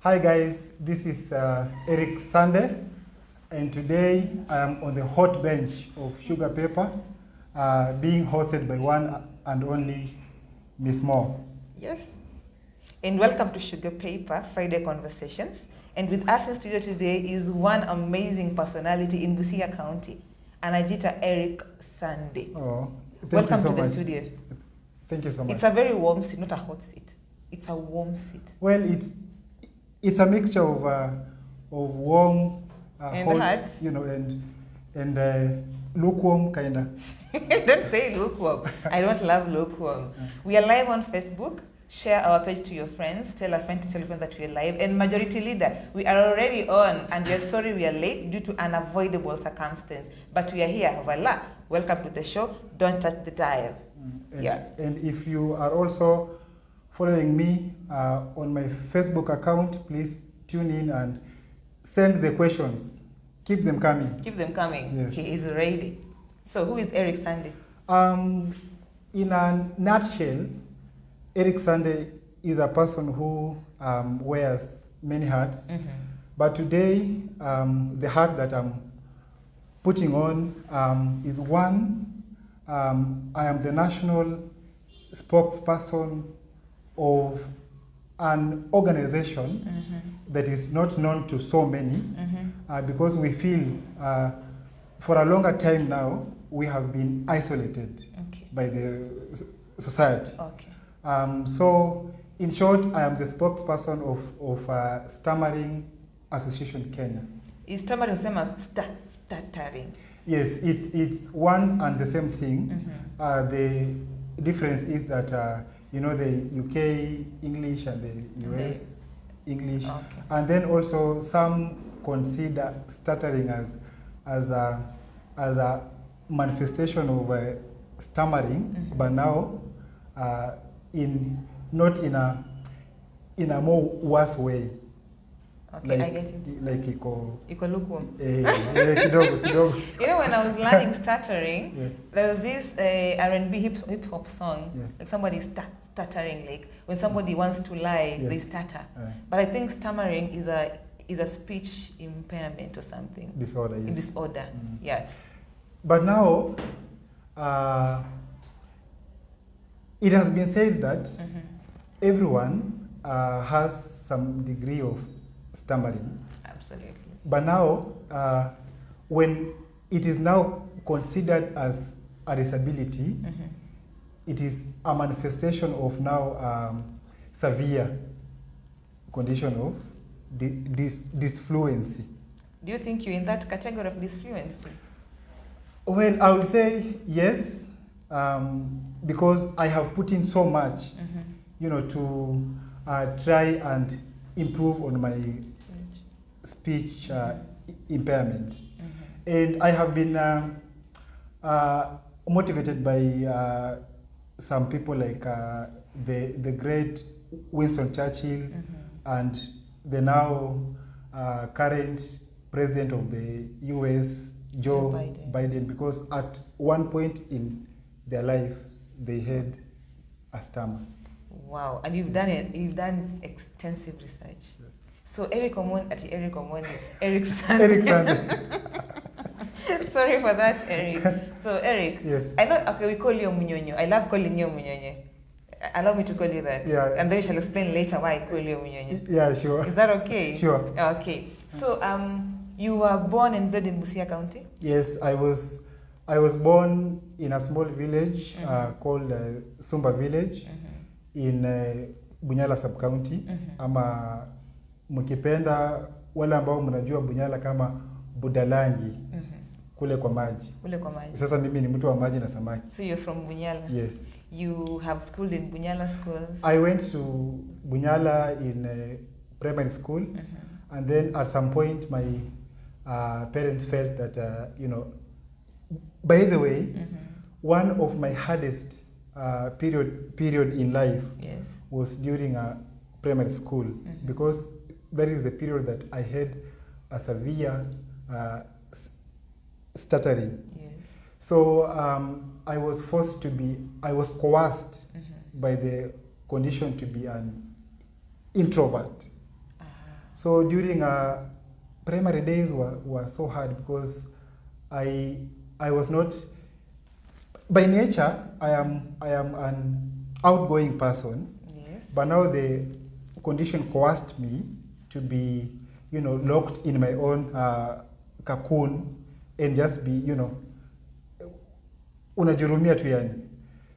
Hi guys, this is Erick Sande, and today I am on the hot bench of Sugar Paper, being hosted by one and only Miss Moore. Yes, and welcome to Sugar Paper Friday Conversations. And with us in studio today is one amazing personality in Busia County, Anajita Erick Sande. Oh, welcome you so to the much. studio. Thank you so much. It's a very warm seat, not a hot seat. It's a warm seat. Well, it's a mixture of warm, and hot, hot. and lukewarm kinda. Don't say lukewarm. I don't love lukewarm. We are live on Facebook. Share our page to your friends. Tell a friend to tell a friend that we are live. And Majority Leader, we are already on, and we are sorry we are late due to unavoidable circumstance. But we are here. Voila. Welcome to the show. Don't touch the dial. And if you are also following me on my Facebook account, please tune in and send the questions. Keep them coming. Keep them coming. Yes. He is ready. So who is Erick Sande? In a nutshell, Erick Sande is a person who wears many hats. Mm-hmm. But today, the hat that I'm putting on is one. I am the national spokesperson of an organization that is not known to so many, because we feel for a longer time now we have been isolated by the society. So in short, I am the spokesperson of Stammering Association Kenya. Is stammering the same as stuttering? Yes, it's one and the same thing. The difference is that the UK English and the US English, and then also some consider stuttering as a manifestation of stammering, but now not in a more worse way. Okay, I get it. Like iko lukewarm. Kidogo. You know, when I was learning stuttering, there was this R&B hip hop song. Yes. Like somebody stuttering, like when somebody wants to lie, they stutter. But I think stammering is a speech impairment or something. Disorder. Yes. Disorder. Yeah. But now, it has been said that everyone has some degree of stammering. Absolutely. But now, when it is now considered as a disability, it is a manifestation of now severe condition of disfluency. Do you think you're in that category of disfluency? Well, I would say yes, because I have put in so much, to try and improve on my speech impairment. And I have been motivated by some people like the great Winston Churchill and the now current president of the US, Joe Biden, because at one point in their life they had a stammer. Wow, and you've done it. You've done extensive research. Yes. So Erick Sande. Erick Sande. Sorry for that, Erick. So Erick, yes. I know. Okay, we call you Munyonyo. I love calling you Munyonyo. Allow me to call you that. Yeah. And then we shall explain later why I call you Munyonyo. Yeah, sure. Is that okay? Sure. Okay. So you were born and bred in Busia County? Yes, I was born in a small village called Sumba Village in Bunyala sub-county, ama mkipenda wale ambao mnajua Bunyala kama Budalangi, kule kwa maji. Sasa mimi ni mtu wa maji na samaki. So you're from Bunyala? Yes. You have schooled in Bunyala schools? I went to Bunyala in primary school, and then at some point my parents felt that, by the way, one of my hardest period in life was during primary school, because that is the period that I had a severe stuttering. So I was coerced by the condition to be an introvert. So during primary days were so hard because I was not, by nature, I am an outgoing person, Yes. but now the condition coerced me to be, locked in my own cocoon and just be, unajurumia tu yani.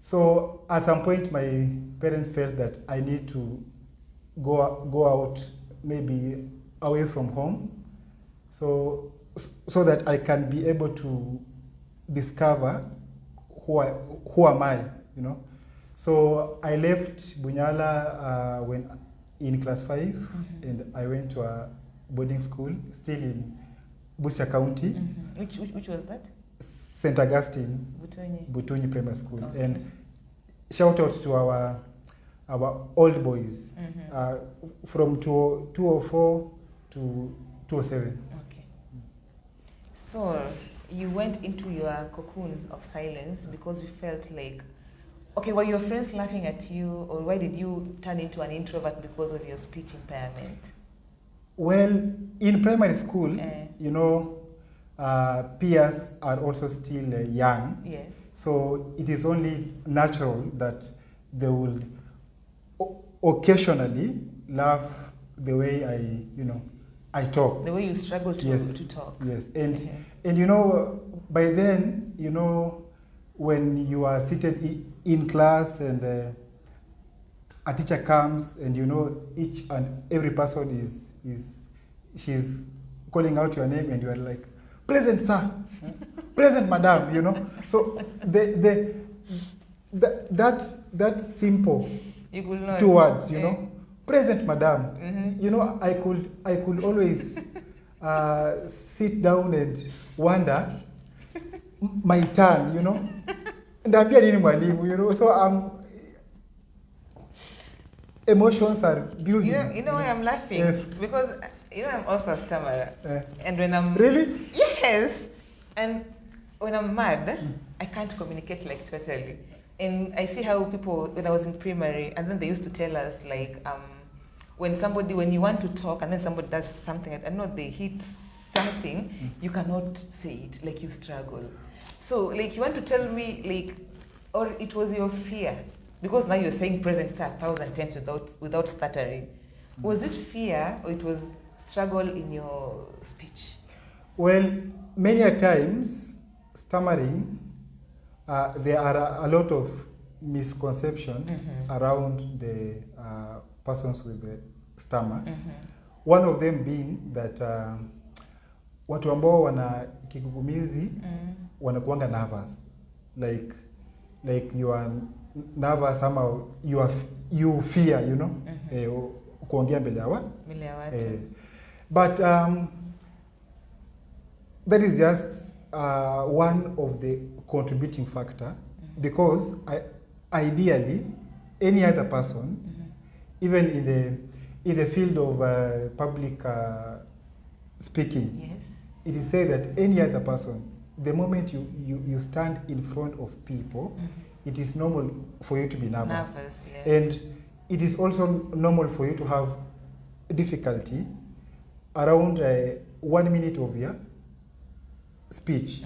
So at some point, my parents felt that I need to go out, maybe away from home, so that I can be able to discover who am I, So I left Bunyala when in class 5, and I went to a boarding school, still in Busia County. Which was that? St. Augustine, Butonyi Primary School. Okay. And shout out to our old boys from 204 to 207. Okay. So you went into your cocoon of silence because you felt like, okay, were your friends laughing at you, or why did you turn into an introvert because of your speech impairment? Well, in primary school, peers are also still young. Yes. So it is only natural that they will occasionally laugh the way I talk. The way you struggle to talk. Yes, and by then, when you are seated in class and a teacher comes and each and every person she's calling out your name and you are like, present sir, present madam, So that simple two words, present madam, I could always sit down and wonder my turn, Ndaambia nini mwalimu, so emotions are building. You know why I'm laughing? Yes. Because I'm also a stammerer. And when I'm really? Yes. And when I'm mad, I can't communicate like totally. And I see how people, when I was in primary, and then they used to tell us like, when you want to talk and then somebody does something, I know they hit something, you cannot say it, like you struggle. So like you want to tell me like, or it was your fear, because now you're saying present sir 1,000 times without stuttering. Was it fear or it was struggle in your speech? Well, many a times stammering, there are a lot of misconception around the persons with the stammer. One of them being that watu ambao wana kigugumizi wanakuanga nervous, like you are nervous, somehow you fear, kuongea mbele ya watu. But that is just one of the contributing factor, because ideally any other person, even in the field of public speaking, yes, it is said that any other person, the moment you stand in front of people, it is normal for you to be nervous. Yeah. And it is also normal for you to have difficulty around 1 minute of your speech.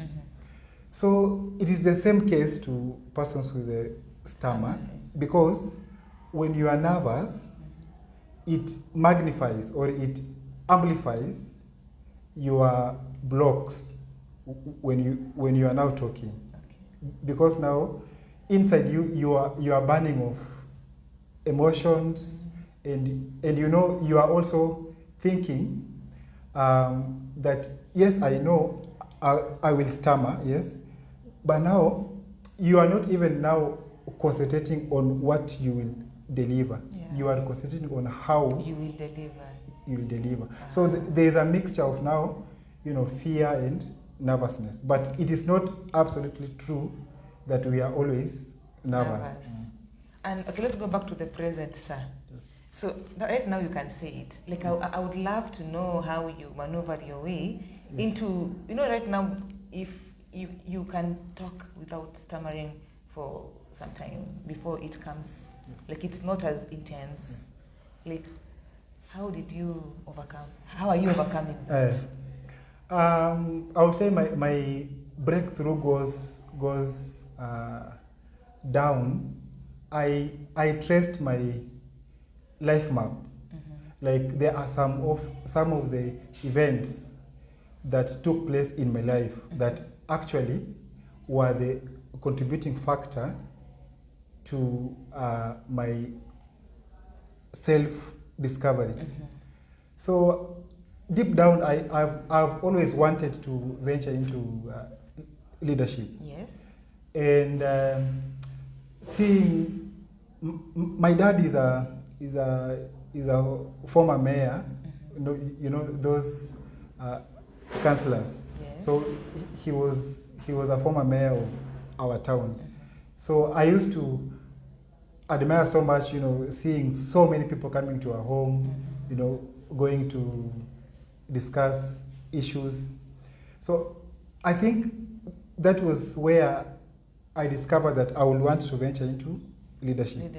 So it is the same case to persons with a stammer, because when you are nervous, it magnifies or it amplifies your blocks when you are now talking. Because now inside you are burning of emotions, and you are also thinking that yes, I know I will stammer, yes, but now you are not even now concentrating on what you will deliver. You are concentrating on how you will deliver. You will deliver. So there is a mixture of now, fear and nervousness. But it is not absolutely true that we are always nervous. And okay, let's go back to the present, sir. So right now you can say it. Like I would love to know how you maneuvered your way into, right now, if you can talk without stammering for some time before it comes, like it's not as intense. Like How did you overcome? How are you overcoming that? I would say my breakthrough goes down. I traced my life map. Like there are some of the events that took place in my life that actually were the contributing factor to my self-discovery. So deep down, I've always wanted to venture into leadership. Yes. And seeing my dad is a former mayor. You know those councillors. Yes. So he was a former mayor of our town. So I used to admire so much, seeing so many people coming to our home, going to discuss issues. So I think that was where I discovered that I would want to venture into leadership.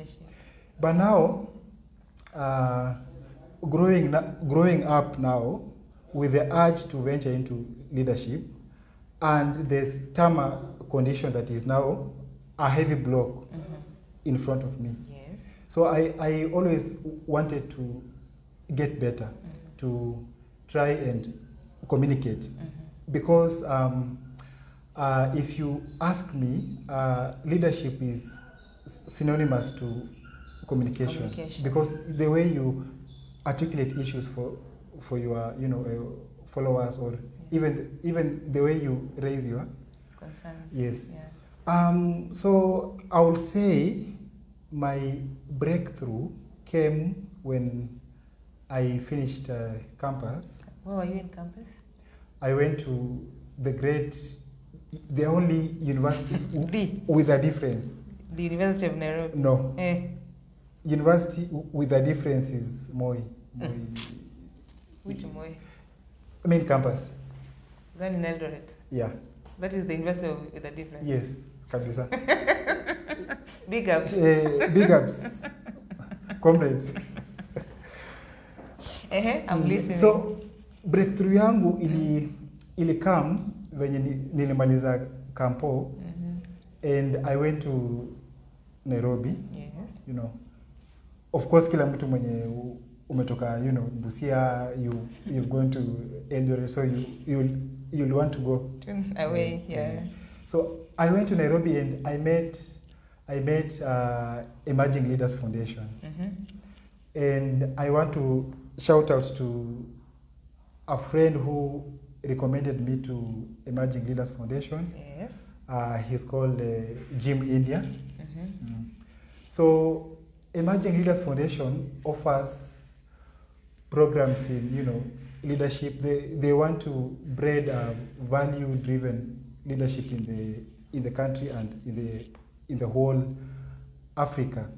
But now, growing up now, with the urge to venture into leadership, and the stammer condition that is now a heavy block in front of me. Yes. So I always wanted to get better, to try and communicate. Because if you ask me, leadership is synonymous to communication. Because the way you articulate issues for your followers, or even the way you raise your concerns. Yes. Yeah. So I would say my breakthrough came when I finished campus. Where were you in campus? I went to the only university with a difference. The University of Nairobi? No. University with a difference is Moi. Which Moi? Main campus. Then in Eldoret? Yeah. That is the University with a difference? Yes, kabisa. Big ups. Big ups. Comrades. I'm listening. So, breakthrough yangu ili come venye nilimaliza kampo, and I went to Nairobi. Yes. Of course, kila mtu mwenye umetoka, Busia, you're going to Eldoret, so you'll want to go away. Yeah. So I went to Nairobi and I met Emerging Leaders Foundation, and I want to shout out to a friend who recommended me to Emerging Leaders Foundation. Yes. He's called Jim India. So Emerging Leaders Foundation offers programs in leadership. They want to breed value-driven leadership in the country and in the whole Africa.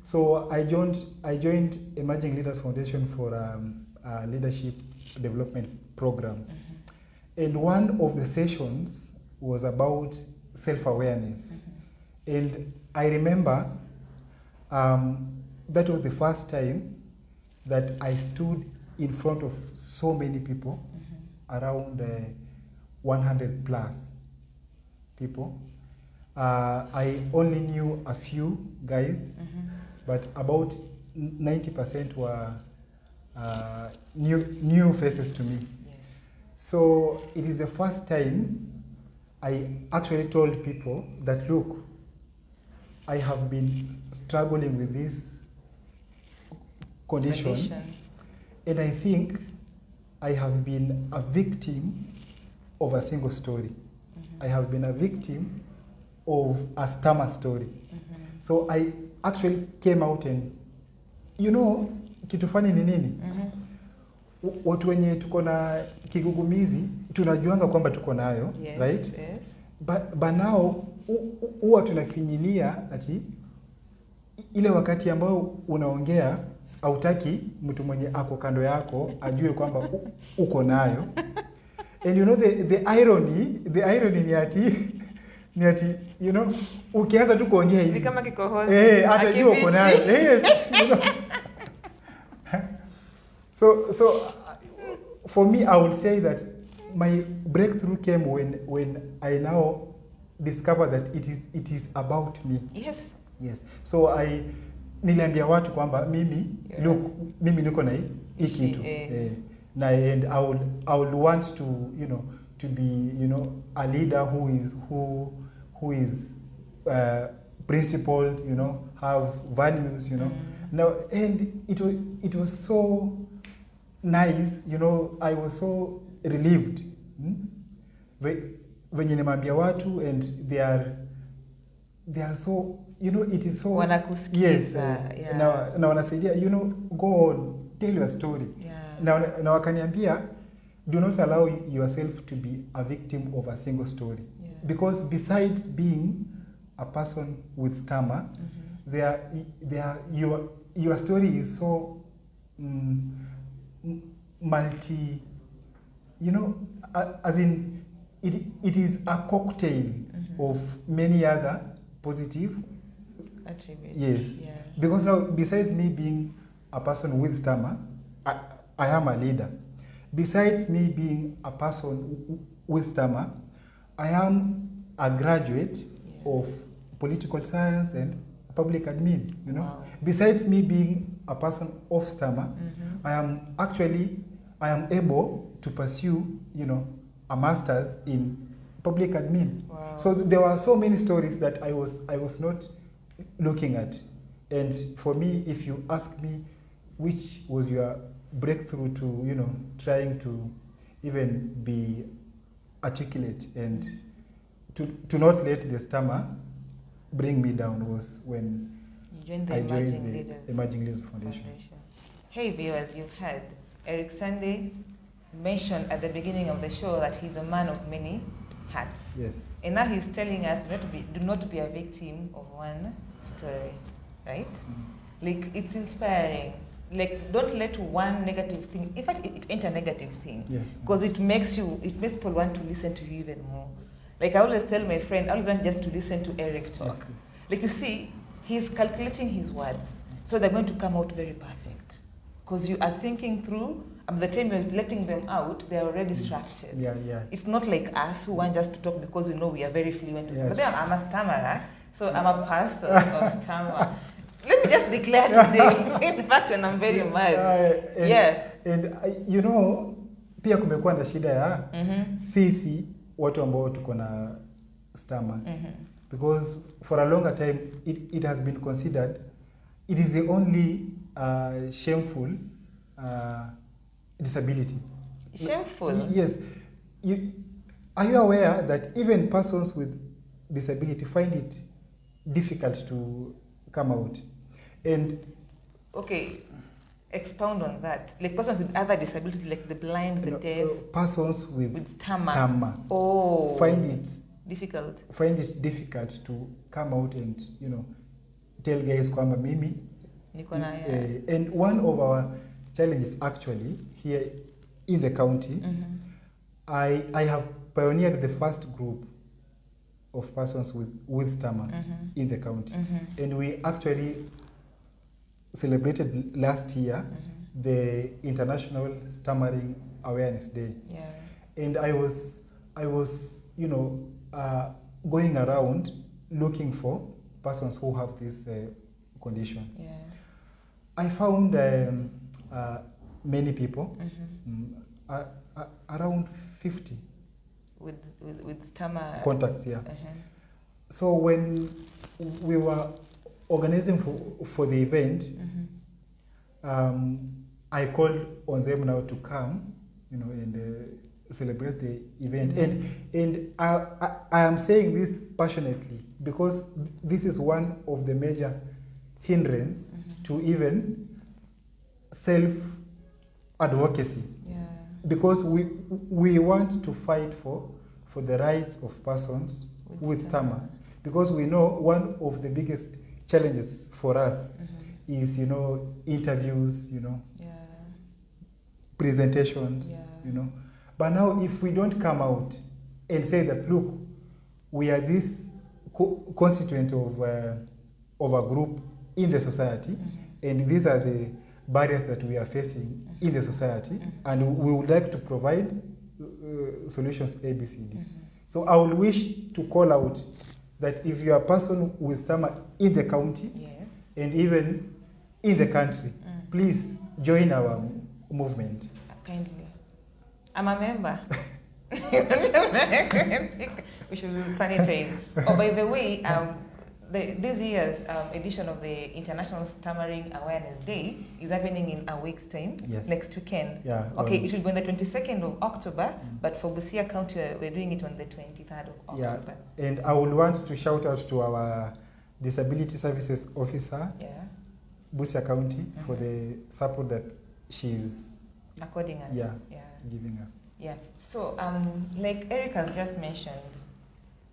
So I joined Emerging Leaders Foundation for a leadership development program, and one of the sessions was about self-awareness, and I remember that was the first time that I stood in front of so many people, around 100 plus people. I only knew a few guys, but about 90% were new faces to me. Yes. So it is the first time I actually told people that, look, I have been struggling with this condition. And I think I have been a victim of a single story. I have been a victim of a stammer story. So I actually came out and, kitu fani ni nini? Watu wenye tuko na kigugumizi, tunajuanga kwamba tuko nayo, yes, right? Yes. But now, huwa tunafinyilia ati ile wakati ambao unaongea, hautaki mtu mwenye ako kando yako ajue kwamba uko nayo. And the irony ni ati ukianza tu kuongea hivi. Ni kama kikohozi. Atajua uko nayo. Yes, So for me, I would say that my breakthrough came when I now discover that it is about me. Yes. Yes. So niliambia watu kwamba mimi, look, mimi niko na hii kitu. And I would want to, to be, a leader who is principled, have values, Now, and it was so nice, I was so relieved. Venye nimambia watu, and they are so, it is so wanakusikiza. Yes, na wanasaidia, go on, tell your story. Na wakaniambia, do not allow yourself to be a victim of a single story. Because besides being a person with stammer, your story is so multi, as in, it is a cocktail of many other positive attributes. Yes. Because now, besides me being a person with stammer, I am a leader. Besides me being a person with stammer, I am a graduate of political science and public admin, Wow. Besides me being a person of stammer, I am able to pursue, a master's in public admin. Wow. So there were so many stories that I was not looking at. And for me, if you ask me which was your breakthrough to, trying to even be articulate and to not let the stammer bring me down, was when you joined the Emerging Leaders Foundation. Hey viewers, you've heard Erick Sande mentioned at the beginning of the show that he's a man of many hats. Yes. And now he's telling us do not be a victim of one story, right? Like, it's inspiring. Like, don't let one negative thing, in fact, it ain't a negative thing. Yes. Because it makes people want to listen to you even more. Like, I always tell my friend, I always want just to listen to Erick talk. Yes. Like, you see, he's calculating his words. So they're going to come out very perfect. Because you are thinking through, by the time you're letting them out, they're already structured. Yeah. It's not like us who want just to talk because we know we are very fluent. Yes. But then I'm a stammerer, so I'm a person of stammer. Let me just declare today, in fact, when I'm very mad. And pia kumekuwa na shida ya sisi watu ambao tuko na stammer. Because for a longer time, it has been considered, it is the only shameful disability. Shameful? Yes. Are you aware that even persons with disability find it difficult to come out? And okay, expound on that. Like persons with other disabilities, like the blind, the deaf. Persons with stammer. Find it difficult to come out and tell guys kwamba mimi. And one of our challenges actually here in the county, I have pioneered the first group of persons with stammer in the county. And we actually celebrated last year the International Stammering Awareness Day. And I was going around looking for persons who have this condition. I found many people, around 50 with stammer contacts. So when we were organizing for the event, I called on them now to come, and celebrate the event. And I am saying this passionately because this is one of the major hindrances to even self-advocacy. Because we want to fight for the rights of persons with stammer. Because we know one of the biggest challenges for us is, interviews, presentations, But now if we don't come out and say that, look, we are this constituent of a group in the society, and these are the barriers that we are facing in the society, and we would like to provide solutions A, B, C, D. So I would wish to call out that if you are a person with stammer in the county, Yes. and even in the country, please join our movement. Kindly. I'm a member. We should sanitize. Oh, by the way, this year's edition of the International Stammering Awareness Day is happening in a week's time, Yes. next weekend. Yeah. Okay, it will be on the 22nd of October, but for Busia County, we're doing it on the 23rd of October. Yeah, and I would want to shout out to our Disability Services Officer, Yeah. Busia County, for the support that she's According us. Yeah. Yeah. giving us. Yeah. So, like Eric has just mentioned,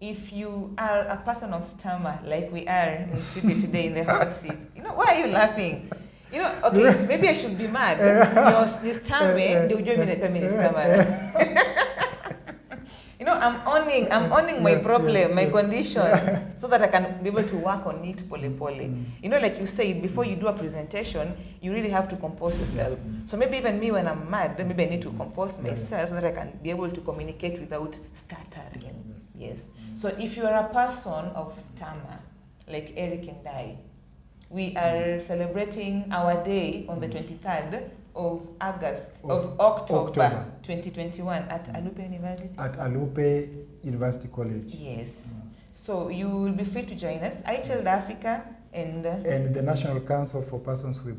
if you are a person of stammer, like we are in studio today in the hot seat, you know, why are you laughing? You know, okay, maybe I should be mad. This stammer, they will join me the feminist stammer. You know, I'm owning my problem, my condition, so that I can be able to work on it pole. You know, like you said, before you do a presentation, you really have to compose yourself. So maybe even me, when I'm mad, then maybe I need to compose myself so that I can be able to communicate without stuttering. Yes. So if you are a person of stammer, like Eric and I, we are celebrating our day on the 23rd of October 2021 at Alupe University. At Alupe University College. Yes. So you will be free to join us. iChild Africa and the National Council for Persons with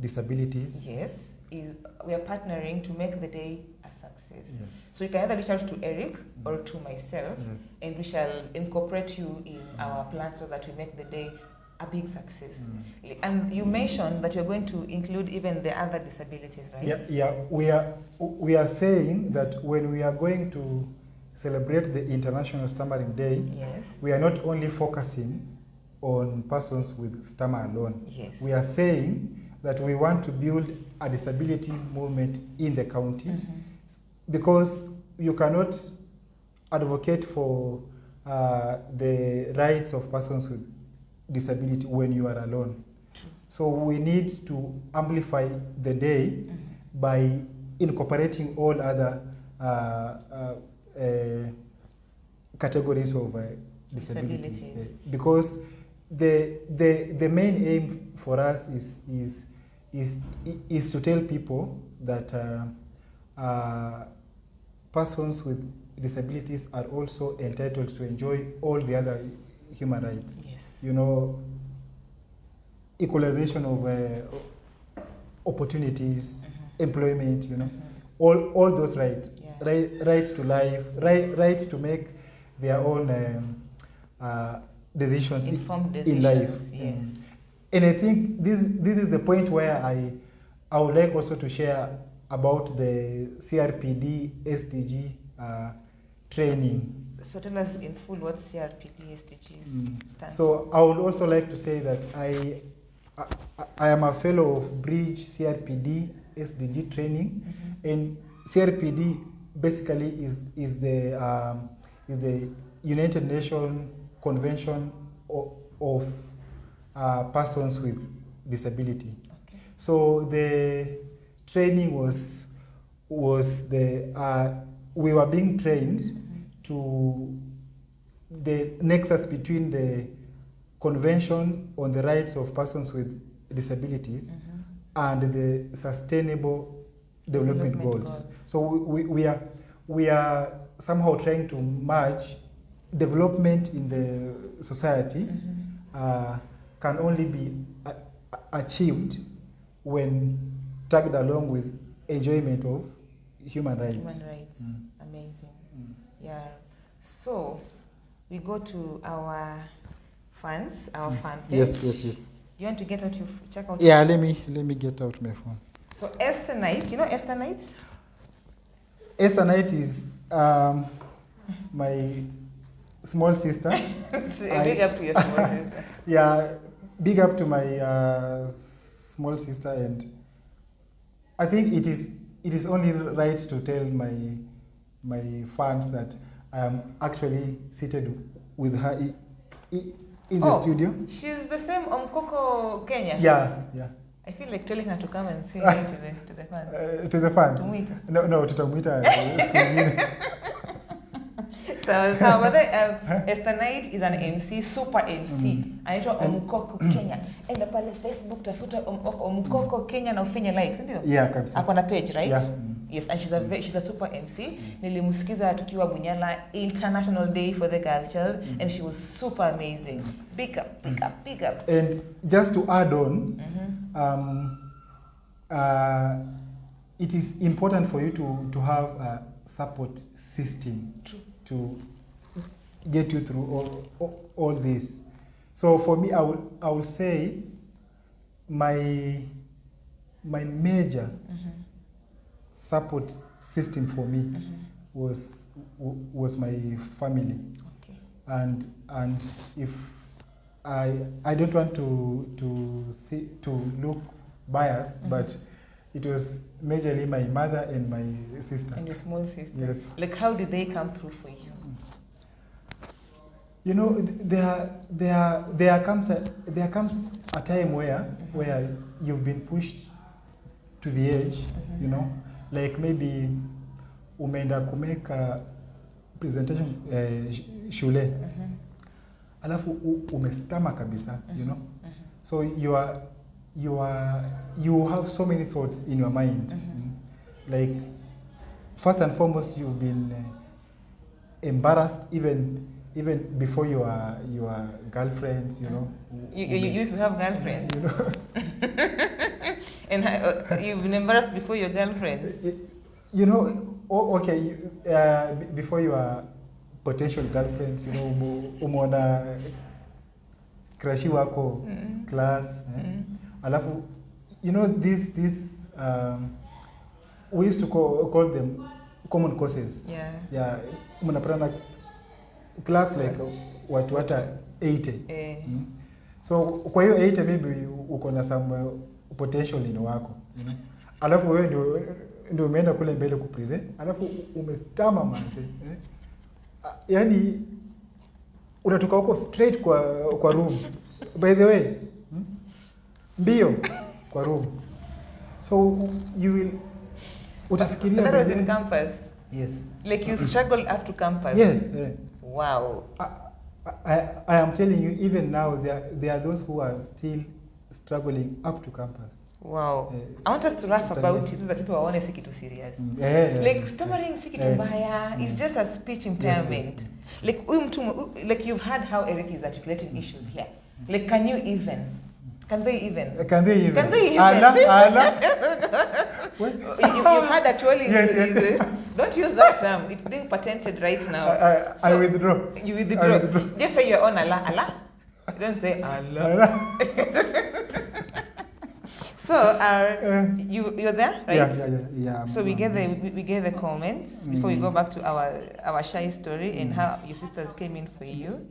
Disabilities. Yes, we are partnering to make the day a success. Yes. So you can either reach out to Eric or to myself, and we shall incorporate you in our plans so that we make the day a big success. And you mentioned that you're going to include even the other disabilities, right? Yeah. We are saying that when we are going to celebrate the International Stammering Day, Yes. we are not only focusing on persons with stammer alone. Yes. We are saying that we want to build a disability movement in the county, because you cannot advocate for the rights of persons with disability when you are alone. True. So we need to amplify the day by incorporating all other categories of disabilities. Because the main aim for us is to tell people that persons with disabilities are also entitled to enjoy all the other human rights. Yes. You know, equalization of opportunities, employment, you know, all those rights. Rights to life, rights to make their own decisions, informed in life. Yes. And I think this is the point where I would like also to share about the CRPD SDG training. So tell us in full what CRPD SDGs stands for. So I would also like to say that I am a fellow of Bridge CRPD SDG training, and CRPD basically is the United Nations Convention of persons with disability. Okay. So the training was we were being trained to the nexus between the Convention on the Rights of Persons with Disabilities and the Sustainable Development Goals. So we are somehow trying to merge development in the society can only be achieved when tagged along with enjoyment of human rights. Human rights. Amazing. Yeah. So we go to our fans, our fan page. Yes. Do you want to get out check out? Yeah, let me get out my phone. So Esther Knight, you know Esther Knight? Esther Knight is my small sister. Big up to your small sister. Yeah, big up to my small sister, and I think it is only right to tell my fans that I am actually seated with her in the studio. She's the same Omkoko Kenya? Yeah. I feel like telling her to come and say hi to the fans. To the fans? Tumuita. No, tutamuita siku nyingine. So Esther Knight is an MC, super MC. Anaitwa Omukoko Kenya. Enda pale Facebook tafuta Omukoko Kenya na ufinye likes, ndio? Yeah, kabisa. Ako na page, right? Yeah. Yes, and she's a super MC. Nilimsikiza tukiwa Bunyala International Day for the Girl Child, and she was super amazing. Big up. And just to add on, it is important for you to have a support system to get you through all this. So for me, I will say my major support system for me was my family. Okay. And if I don't want to look biased, but it was majorly my mother and my sister. And your small sister. Yes. Like, how did they come through for you? You know, there comes a time where you've been pushed to the edge, you know, like maybe umeenda kumeka presentation shule, alafu umestama kabisa, you know, so you have so many thoughts in your mind, like first and foremost you've been embarrassed even before your girlfriends, you know. You used to have girlfriends. You know. And you've been embarrassed before your girlfriends. You know, okay, before your potential girlfriends, you know, umeona crush wako class, alafu, you know, this we used to call them common causes. Yeah, mnapatana class like watu hata 80. So kwa hiyo 80 maybe uko na some potential in wako, you know. Alafu wewe ndio umeenda kule mbele kupresent, alafu umestama manze. Yaani unatoka huko straight kwa room. By the way, mbio kwa room. So you will utafikiria that was in campus. Yes. Like you struggled up to campus. Yes. Wow. I am telling you, even now, there are those who are still struggling up to campus. Wow. I want us to laugh about it so that people want to see it serious. Like stammering si kitu mbaya, it's just a speech impairment. Yes. Like you've heard how Erick is articulating issues here. Like can they even? You've heard that Wally is don't use that term. It's being patented right now. I withdraw. You withdraw. Just say your own Allah. Don't say Allah. So you're there, right? Yeah. So we get the comments before we go back to our shy story and how your sisters came in for you.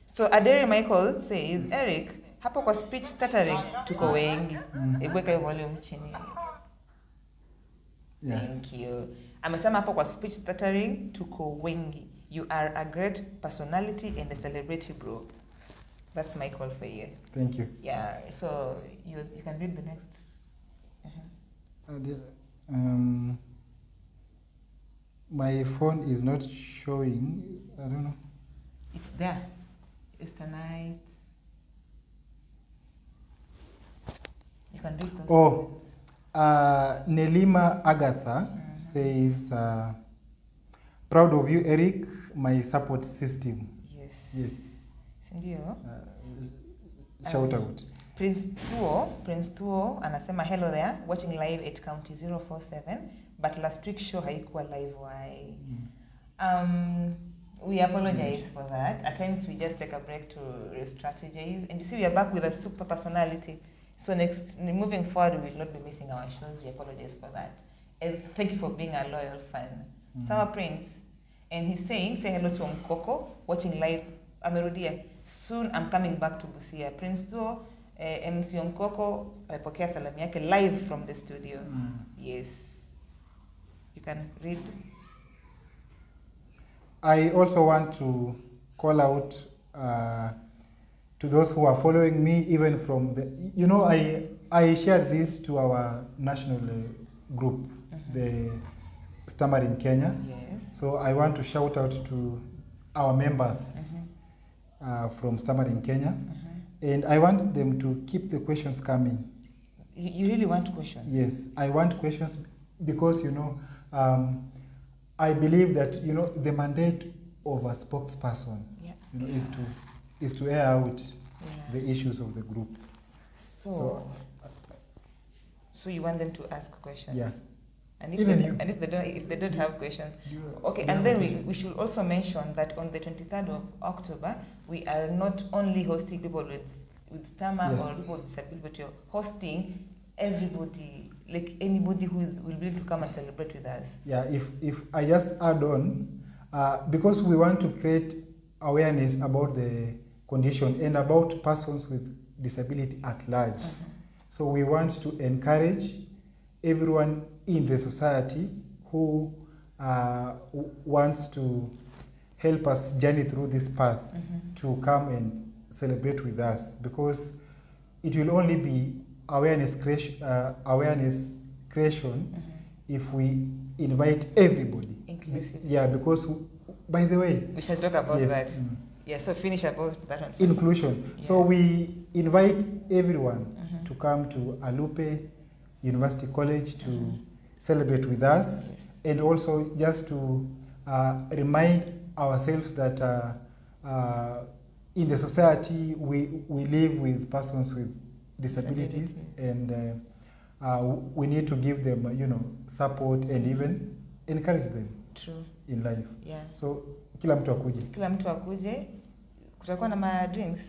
So Adere Michael says, Erick, hapo kwa speech stuttering tuko wengi. Ebweka volume chini. Thank you. Amesema hapo kwa speech stuttering tuko wengi. You are a great personality and a celebrity, bro. That's my call for you. Thank you. Yeah. So you can read the next. My phone is not showing. I don't know. It's there. It's tonight. You can read those. Nelima Agatha says, proud of you, Erick, my support system. Yes. Ndio. Shout out. Prince Tuo anasema hello there, watching live at County 047, but last week's show haikuwa live. Why? We apologize for that. At times we just take a break to re-strategize, and you see we are back with a super personality. So moving forward, we will not be missing our shows. We apologize for that. And thank you for being a loyal fan. Sawa Prince, and he's saying, say hello to Mkoko, watching live. Amerudia. Soon I'm coming back to Busia. Prince Tuo, MC Mkoko, amepokea salamu yake live from the studio. Yes. You can read. I also want to call out to those who are following me, even from the, you know, I shared this to our national group, the Stammering Kenya. Yes. So I want to shout out to our members from Stammering Kenya. And I want them to keep the questions coming. You really want questions? Yes, I want questions because, you know, I believe that, you know, the mandate of a spokesperson you know, is to air out the issues of the group. So you want them to ask questions? Yeah. And if they don't have questions, okay. And then we should also mention that on the 23rd of October, we are not only hosting people with stammer or people with disability, but you're hosting everybody, like anybody who will be able to come and celebrate with us. Yeah. If I just add on, because we want to create awareness about the condition and about persons with disability at large. So we want to encourage everyone in the society who wants to help us journey through this path to come and celebrate with us, because it will only be awareness creation if we invite everybody. Inclusive. Yeah, because by the way, we shall talk about that. Yeah, so finish about that one. Inclusion. Yeah. So we invite everyone to come to Alupe University College to celebrate with us, and also just to remind ourselves that in the society we live with persons with disabilities, and we need to give them, you know, support and even encourage them. True. In life. Yeah. So kila mtu akuje. Kila mtu akuje. Kutakuwa na ma drinks.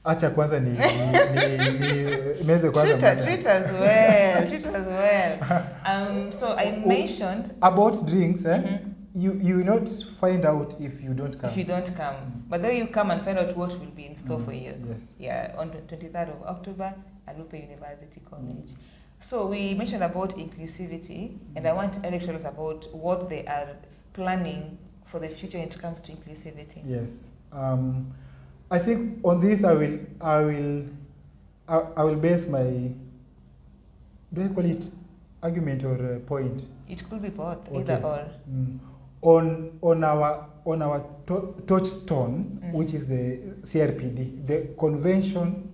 Acha kwanza meze kwanza. Treat us well. So I mentioned about drinks, you will not find out if you don't come. If you don't come. But then you come and find out what will be in store for you. Yes. Yeah, on the 23rd of October, Alupe University College. So we mentioned about inclusivity, and I want Erick to tell us about what they are planning for the future when it comes to inclusivity. Yes. I think on this I will base my, do I call it argument or point? It could be both, either or. On our touchstone, which is the CRPD, the Convention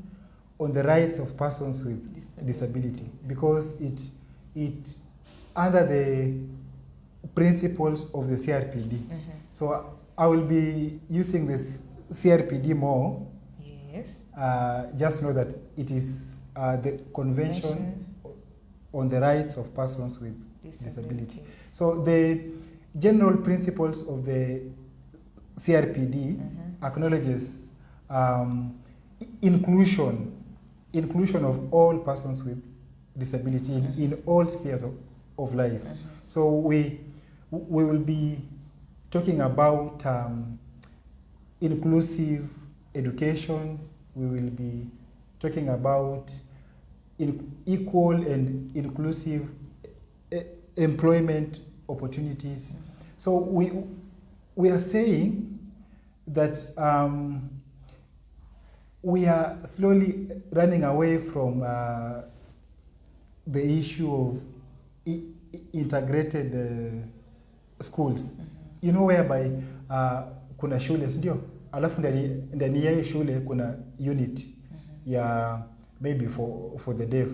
on the Rights of Persons with Disability, because it under the principles of the CRPD. So I will be using this CRPD more. Yes. Just know that it is the Convention on the Rights of Persons with Disability. So the general principles of the CRPD acknowledges inclusion of all persons with disability in all spheres of life. So we will be talking about inclusive education. We will be talking about equal and inclusive employment opportunities. So we are saying that we are slowly running away from the issue of integrated schools. You know, whereby kuna shule, ndio, alafu ndani ya hiyo shule kuna unit ya maybe for the deaf.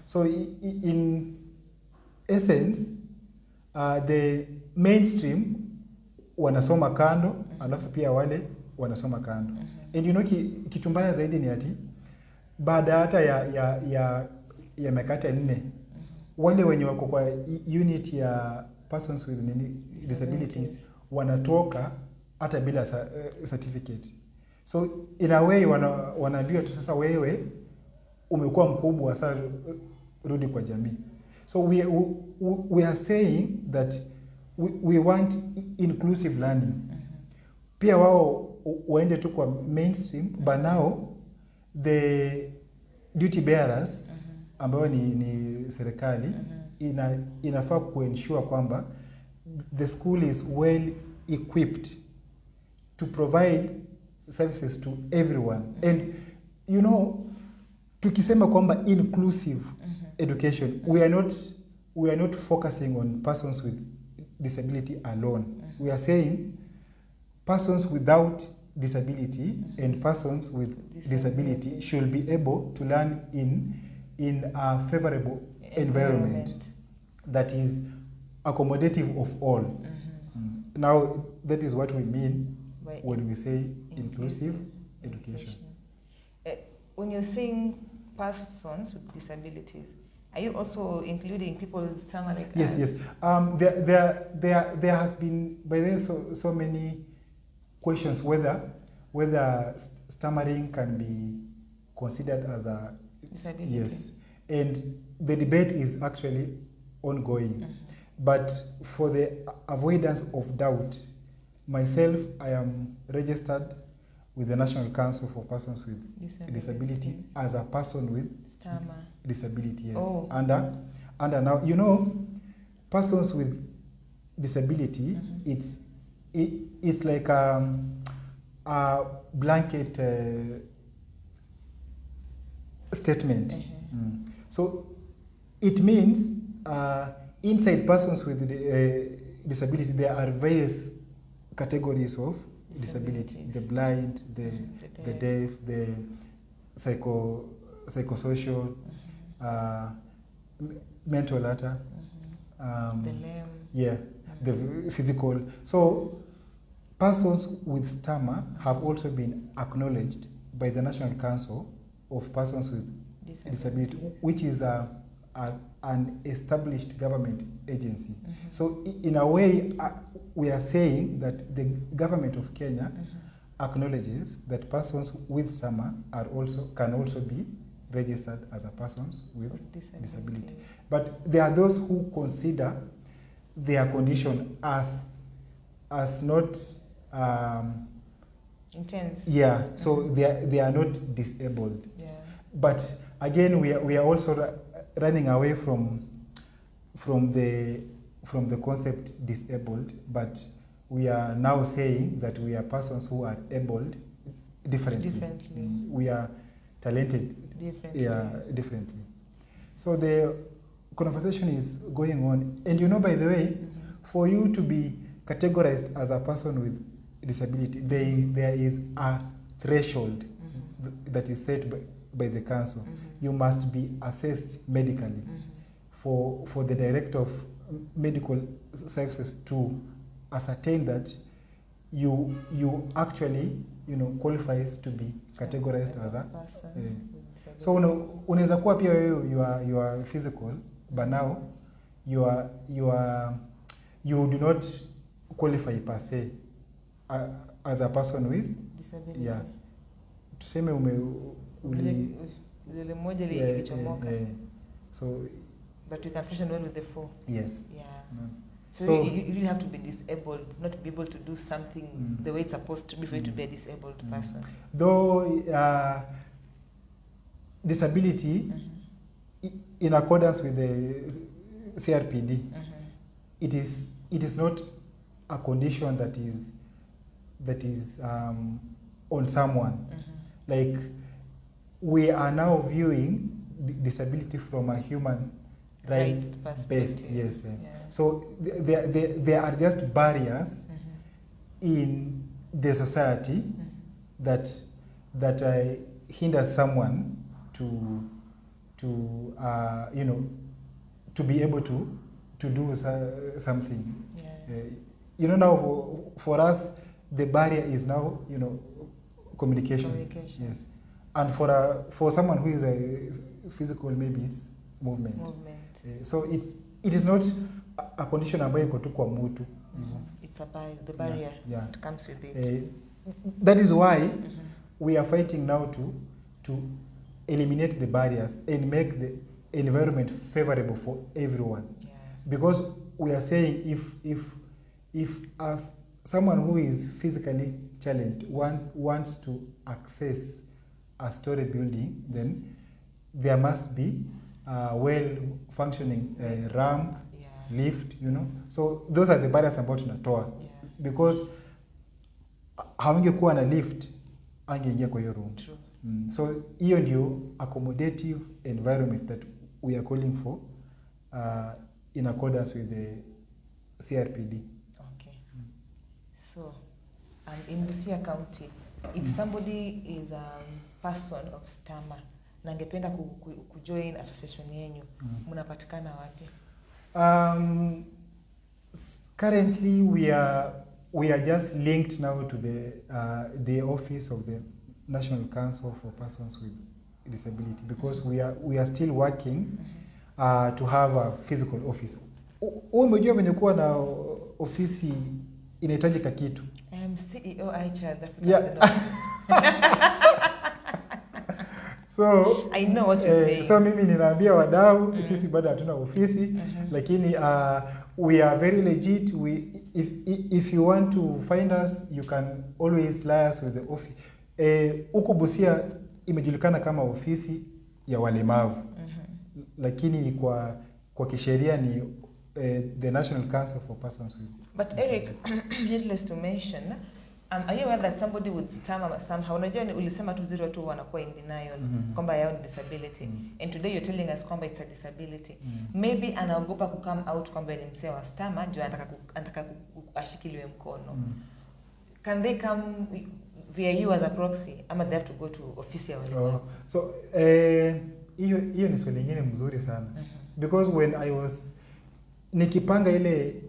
So in essence, the mainstream wanasoma kando, alafu pia wale wanasoma kando. And you know, kitu mbaya zaidi ni ati baada hata ya mikate 4 wale wenye wako kwa unit ya persons with disabilities wanatoka hata bila certificate. So in a way wanaambiwa tu sasa, wewe umekuwa mkubwa, sasa rudi kwa jamii. So we are saying that we want inclusive learning. Pia wao waende tu kwa mainstream, but now the duty bearers ambao ni serikali inafaa kuensure kwamba the school is well equipped to provide services to everyone. And you know, tukisema kwamba inclusive education, we are not focusing on persons with disability alone. We are saying persons without disability and persons with disability should be able to learn in a favorable environment that is accommodative of all. Now, that is what we mean when we say inclusive education. When you're saying persons with disabilities, are you also including people with stammer like yes, us? Yes. There has been by then so many questions whether stammering can be considered as a disability. Yes, and the debate is actually ongoing. But for the avoidance of doubt, myself, I am registered with the National Council for Persons with Disability as a person with stammer disability. Yes. Oh. Under now, you know, persons with disability, it's like a blanket statement. So it means inside persons with disability, there are various categories of disability: the blind, the deaf, the psychosocial, mental latter, the lame. Yeah, the physical. So persons with stammer have also been acknowledged by the National Council of Persons with Disability, which is an established government agency. So in a way, we are saying that the government of Kenya acknowledges that persons with stammer can also be registered as a persons with disability. But there are those who consider their condition as not intense. Yeah, so they are not disabled. Yeah. But again, we are also running away from the concept disabled, but we are now saying that we are persons who are abled differently. We are talented differently. So the conversation is going on. And you know, by the way, for you to be categorized as a person with disability, there is a threshold that is set by the council. You must be assessed medically for the director of medical services to ascertain that you actually qualifies to be categorized as a person. So unaweza kuwa pia you are physical, but now you do not qualify per se as a person with disability. Yeah. Tuseme so but you can function well with the four. Yes. Yeah. So you really have to be disabled, not to be able to do something the way it's supposed to be for you to be a disabled person. Though disability, in accordance with the CRPD, it is not a condition that is on someone. Like, we are now viewing disability from a human rights based. Yes. So there are just barriers in the society that hinders someone to be able to do something. Now for us the barrier is now communication. Yes. And for someone who is a physical, maybe it's movement. So it is not a condition ambayo iko tu kwa mtu. It's the barrier that comes with it. That is why we are fighting now to eliminate the barriers and make the environment favorable for everyone. Because we are saying if someone who is physically challenged wants to access a story building, then there must be a well-functioning ramp, lift, So those are the barriers ambao tunatoa. Because hawangekuwa na lift, angeingia kwa hiyo room. So hiyo ndio accommodative environment that we are calling for in accordance with the CRPD. Okay. So, in Busia County, if somebody is a person of stammer, na angependa kujoin association yenyu, mnapatikana wapi? Currently we are just linked now to the office of the National Council for Persons with Disability, because we are still working to have a physical office. Umejua venye kuwa na ofisi inahitajika kitu. I am CEO Aicha. Yeah. So I know what you're saying. So mimi ninaambia wadau sisi bado hatuna ofisi, lakini we are very legit. If you want to find us, you can always liaise with the office. Huko Busia imejulikana kama ofisi ya walemavu. Lakini kwa kisheria ni the National Council for Persons with But Erick, needless to mention, are you aware that somebody would stammer somehow? Unajua ulisema 202 wanakuwa in denial kwamba yao ni disability. And today you're telling us kwamba it's a disability. Maybe anaogopa ku come out kwamba ni msee wa stammer, ndio anataka ashikiliwe mkono. Can they come via you as a proxy, ama they have to go to office ya wale? So hiyo ni swali lingine mzuri sana. Because when I was nikipanga ile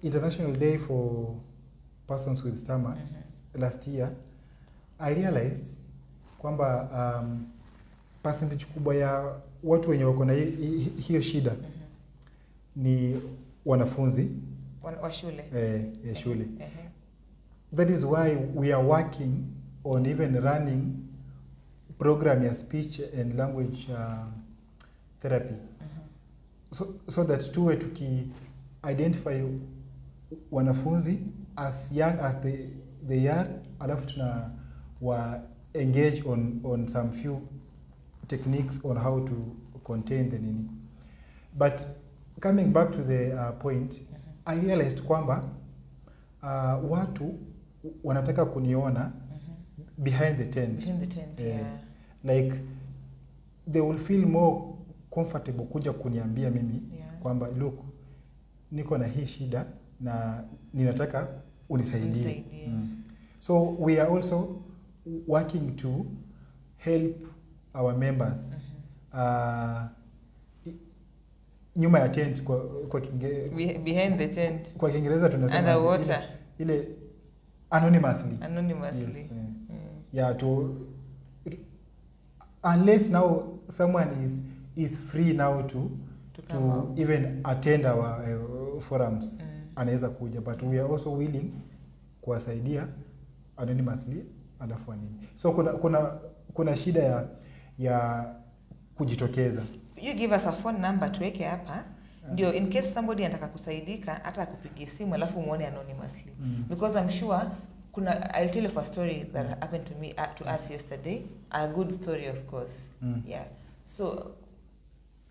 International Day for Persons with Stammer last year, I realized kwamba percentage kubwa ya watu wenye wako na hiyo shida ni wanafunzi wa shule. Shule. That is why we are working on even running program ya speech and language therapy. So that tuwe tuki identify wanafunzi as young as they are, alafu tuna wa engage on some few techniques on how to contain the nini. But coming back to the point, I realized kwamba watu wanataka kuniona behind the tent. Behind the tent, yeah. Like they will feel more comfortable kuja kuniambia mimi kwamba look, niko na hii shida na ninataka unisaidie. So we are also working to help our members. Nyuma ya tent kwa behind the tent. Kwa Kiingereza tunasema underwater. Ile anonymously. Yes, yeah, unless now someone is free now to even attend our forums, anaweza kuja, but we are also willing kuwasaidia anonymously alafu nini. So kuna shida ya kujitokeza. You give us a phone number tuweke hapa. Ndio in case somebody anataka kusaidika hata akupigie simu alafu muone anonymously. Because I'm sure I'll tell you a story that happened to me to us yesterday. A good story, of course. Yeah. So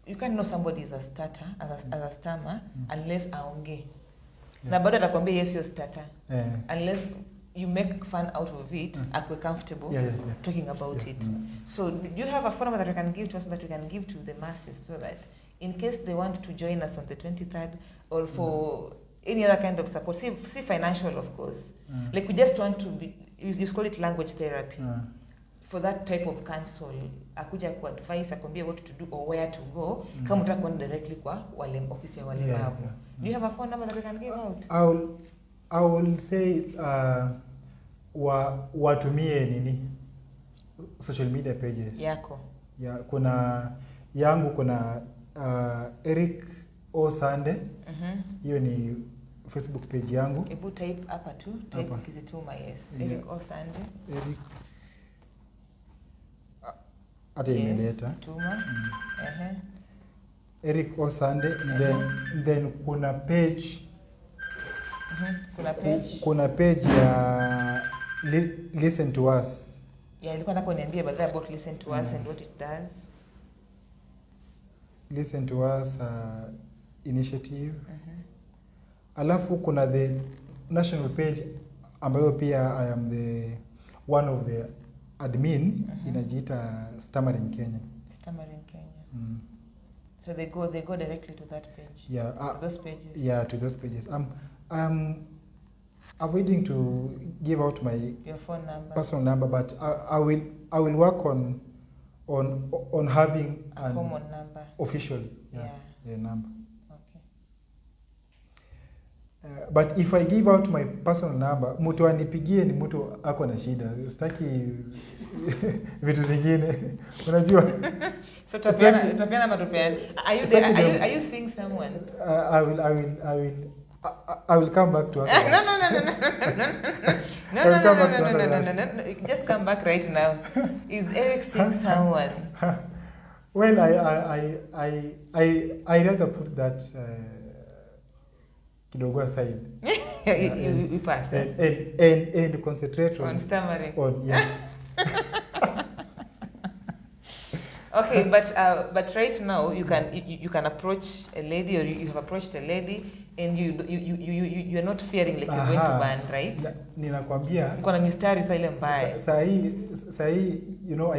you can't know somebody is a stutter as a stammer unless aongee. Na bado atakwambia yes you're stutter. Unless you make fun out of it, akwe comfortable talking about it. So do you have a phone number that you can give to us, that we can give to the masses, so that in case they want to join us on the 23rd or for any other kind of support, see financial, of course. Like we just want to be, you call it language therapy. For that type of counsel, akuja ku advise, akwambia what to do or where to go, kama utaka kwenda directly kwa office ya walemavu. Do you have a phone number that we can give out? I will say watumie nini social media pages yako. Yeah, kuna yangu, kuna Erick Sande. Hiyo ni Facebook page yangu. Ebu type hapa tu, type kizituma yes. Erick Sande. Erick ata imeleta. Tuma. Erick Sande. Then kuna page. Kuna page ya Listen to Us. Yeah, ilikuwa nataka uniambie about Listen to Us and what it does. Listen to Us initiative. Alafu kuna the national page ambayo pia I am one of the admin inajiita Stammering Kenya. Stammering Kenya. So they go directly to that page. Yeah, to those pages. Yeah, to those pages. I'm waiting to give out your phone number, personal number, but I will work on having a common number, official number. Okay. But if I give out my personal number, mtu anipigie ni mtu ako na shida. Sitaki vitu zingine. Unajua? So tapiana matupeani. Are you seeing someone? I will come back to us. No. Just come back right now. Is Erick seeing someone? Well, I rather put that kidogo aside. You pass. And concentrate on stammering. Yeah. Okay, but right now you can approach a lady, or you have approached a lady, and you're not fearing like you're going to ban, right? Ninakwambia. Kuna mistari sa ile mbaya. Sahi, you know,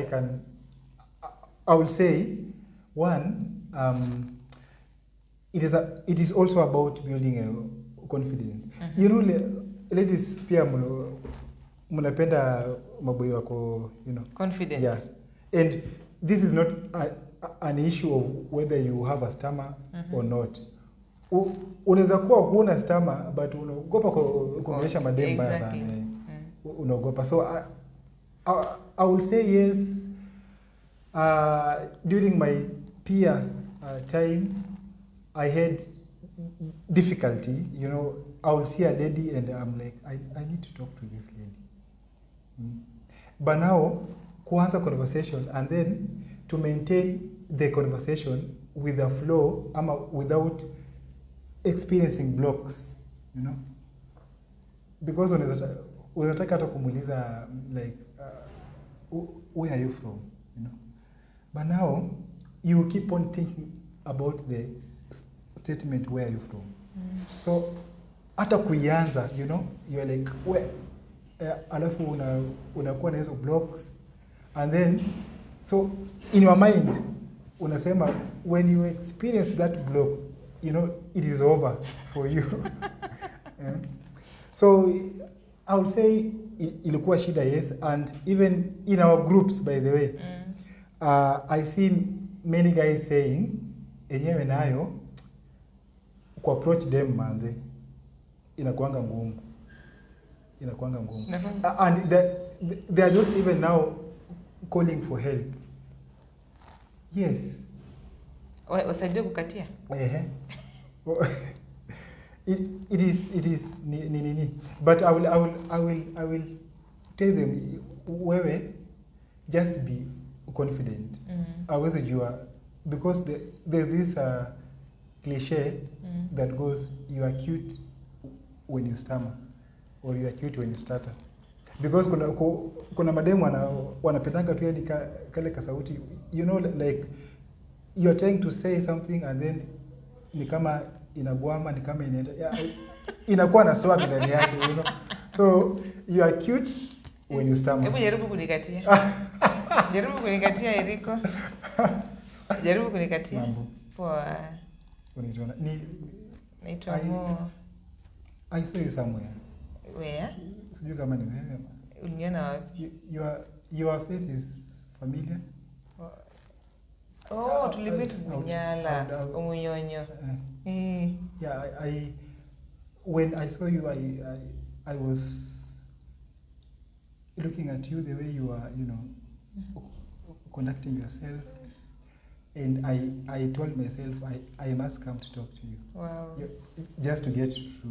I will say one, it is also about building a confidence. You know, ladies pia mnapenda maboy wako, you know. Confidence. Yeah. And this is not an issue of whether you have a stammer or not. Unaweza kuwa huna stammer but unaogopa kuongelesha madem mbaya sana. Unaogopa. So I will say yes. During my peer time, I had difficulty. You know, I will see a lady and I'm like, I need to talk to this lady. But now, kuanza conversation and then to maintain the conversation with a flow, without experiencing blocks, you know, because unataka hata kumuuliza like where are you from, you know, but now you keep on thinking about the statement where are you from. So hata kuianza, you know, you are like where, alafu unakuwa na hizo blocks. And then, so in your mind, unasema, when you experience that block, you know, it is over for you. So I would say ilikuwa shida, yes. And even in our groups, by the way, I see many guys saying, enyewe nayo, ku approach them manze, inakuanga ngumu. And they are just even now calling for help. Yes. Wasaidie kukatia. It is nini. But I will tell them, wewe just be confident. Aweze jua, because there's this cliche that goes, you are cute when you stammer, or you are cute when you stutter. Because kuna mademu wanapendanga tu yani kale kasauti, you know, like you are trying to say something and then ni kama inagwama, ni kama inaenda, inakuwa na swag ndani yake, you know. So you are cute when you stammer. Hebu jaribu kunikatia. Jaribu kunikatia Eriko. Jaribu kunikatia. Mambo. Poa. Unitona. Naitwa Mo. I saw you somewhere. Where? Sijui kama ni wewe. Uniona wapi? Your face is familiar. Oh, tulimeet Bunyala, Umunyonyo. Yeah, when I saw you, I was looking at you the way you are, you know, conducting yourself, and I told myself I must come to talk to you. Wow. Just to get to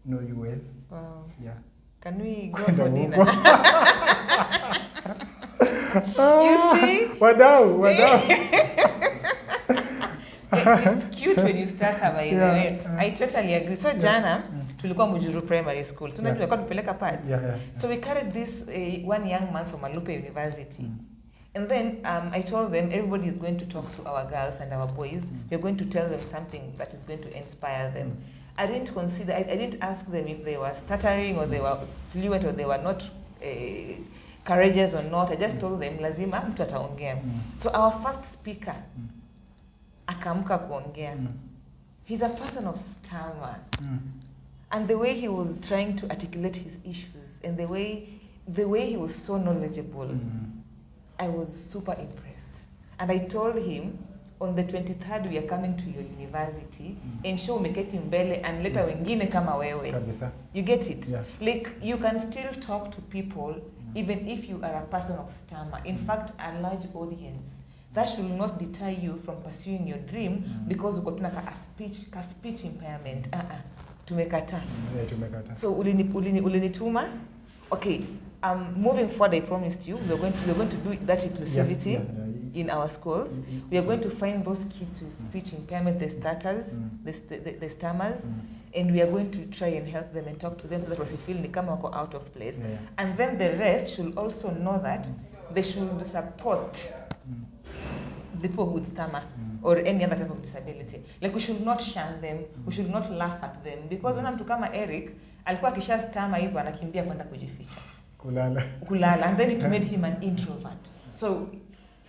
know you well. Wow. Yeah. Can we go for dinner? You see? Wadau. It's cute when you start by the way. I totally agree. So jana tulikuwa Mujuru Primary School. So tulikuwa tupeleka pads. So we carried this one young man from Alupe University. And then I told them everybody is going to talk to our girls and our boys. We're going to tell them something that is going to inspire them. I didn't ask them if they were stuttering or they were fluent or they were not courageous or not, I just told them lazima mtu ataongea. So our first speaker akaamka kuongea. He's a person of stammer. And the way he was trying to articulate his issues and the way he was so knowledgeable, I was super impressed. And I told him, on the 23rd we are coming to your university, ensure umeketi mbele and leta wengine kama wewe. Kabisa. You get it? Yeah. Like you can still talk to people even if you are a person of stammer. In fact, a large audience. That should not deter you from pursuing your dream because uko tuna ka speech impairment. Tumekata. Yeah, tumekata. So ulinituma. Okay. Moving forward, I promised you we are going to do that inclusivity in our schools. We are going to find those kids with speech impairment, the stutters, the stammers, and we are going to try and help them and talk to them so that wasifeel ni kama wako out of place. And then the rest should also know that they should support the people with stammer or any other type of disability. Like we should not shun them, we should not laugh at them, because when mtu kama Erick alikuwa kisha stammer hivyo anakimbia kwenda kujificha. Kulala. And then it made him an introvert. So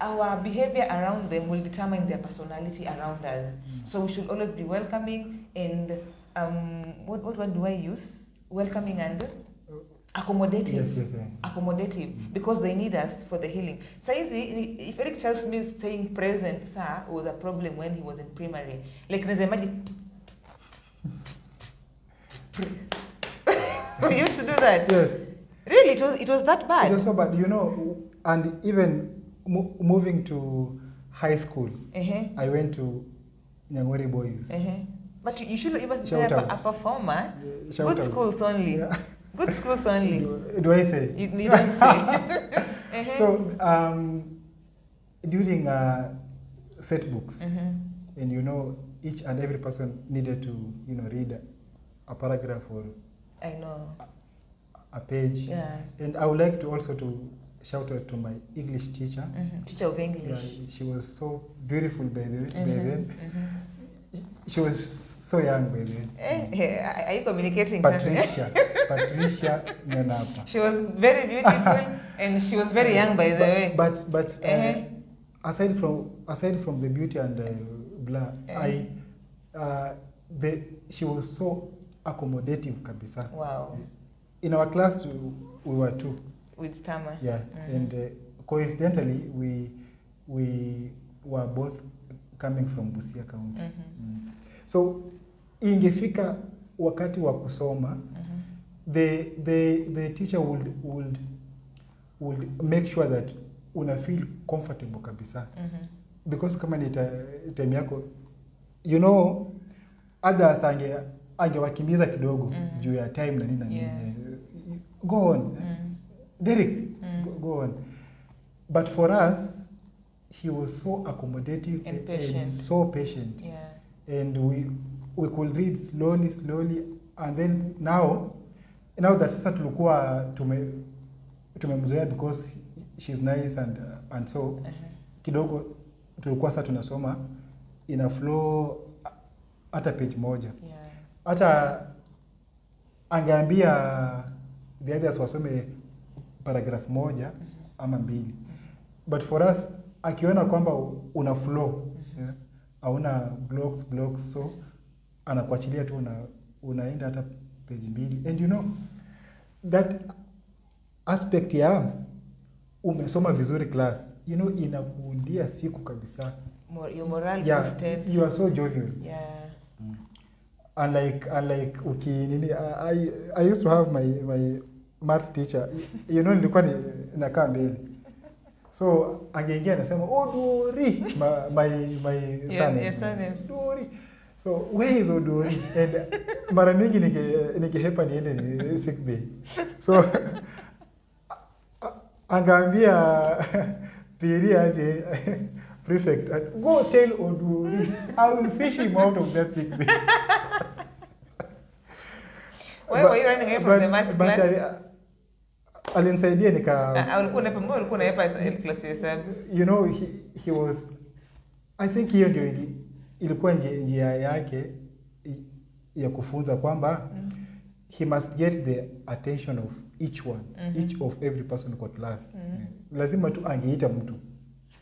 our behavior around them will determine their personality around us. So we should always be welcoming and what word do I use? Welcoming and accommodative. Yes. Accommodative, because they need us for the healing. So if Erick tells me saying present sir was a problem when he was in primary, like there's imagine we used to do that. Yes. Really, it was that bad. It was so bad, you know. And even moving to high school, I went to Nyangori Boys. But you must be a performer. Good schools only. Yeah. Good schools only. Do I say? You don't say. So during set books, and you know, each and every person needed to read a paragraph or a page. And I would like to also to shout out to my English teacher. Teacher of English. Yeah, she was so beautiful by then. She was so young by then. Are you communicating? Patricia Nyanapa. She was very beautiful and she was very young by the way. But aside from the beauty and blah, she was so accommodative kabisa. Wow. In our class we were two. With stammer. Yeah, and coincidentally we were both coming from Busia County. So ingefika wakati wa kusoma, the teacher would make sure that una feel comfortable kabisa. Because kama ni time yako, others angewakimbiza kidogo juu ya time na nini. Go on. Derek, go on. But for us, he was so accommodative and so patient. And we could read slowly. And then now that sasa tulikuwa tumemzoea because she's nice and so kidogo tulikuwa sasa tunasoma in a flow hata page moja. Hata angeambia the others wasome paragraph moja ama mbili. But for us, akiona kwamba una flow, hauna blocks, so anakuachilia tu unaenda hata page mbili. And that aspect ya umesoma vizuri class, inakuundia siku kabisa. Your morale boosted. You are so jovial. Unlike I used to have my math teacher, nilikuwa nakaa mbele. So angeingia anasema Odori, my son. Odori. So where is Odori? And mara mingi ningehepa niende sick bay. So angaambia pili aje prefect, go tell Odori, I will fish him out of that sick bay. Why were you running away from the maths class? Alinisaidia ulikuwa unaepa class hesabu. He was, I think hiyo ndio ilikuwa njia yake ya kufunza kwamba he must get the attention of each one, each of every person kwa class. Lazima tu angeita mtu.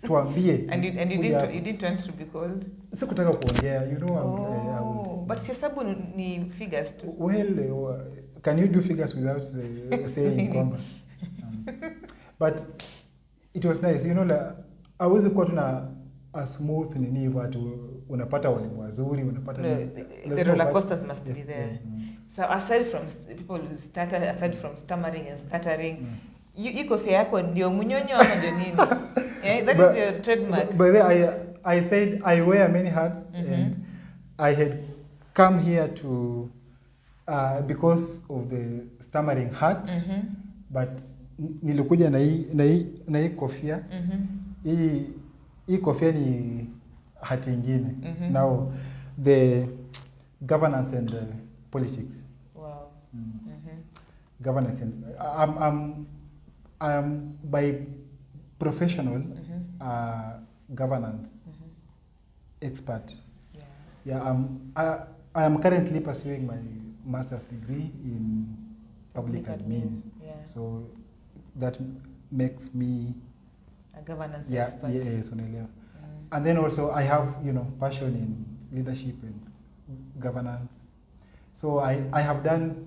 Tuambie. And you didn't want to be called? Sikutaka kuongea, you know. But siasabu ni figures too. Well, can you do figures without saying comma? But it was nice, you know, like, hawezi kuwa tuna a smooth nini watu unapata walimu wazuri, unapata the roller coasters must be there. So aside from people who stutter, aside from stammering and stuttering, you kofia yako ndio munyonyo ama ndio nini? That is your trademark. But I said I wear many hats, and I had come here to because of the stammering hat, but nilikuja na hii kofia. Hii kofia ni hati ingine. Now the governance and politics. Wow. Governance and I'm by professional governance expert. I am currently pursuing my master's degree in public admin. So that makes me a governance expert. Yes, and then also I have, you know, passion in leadership and governance. So I have done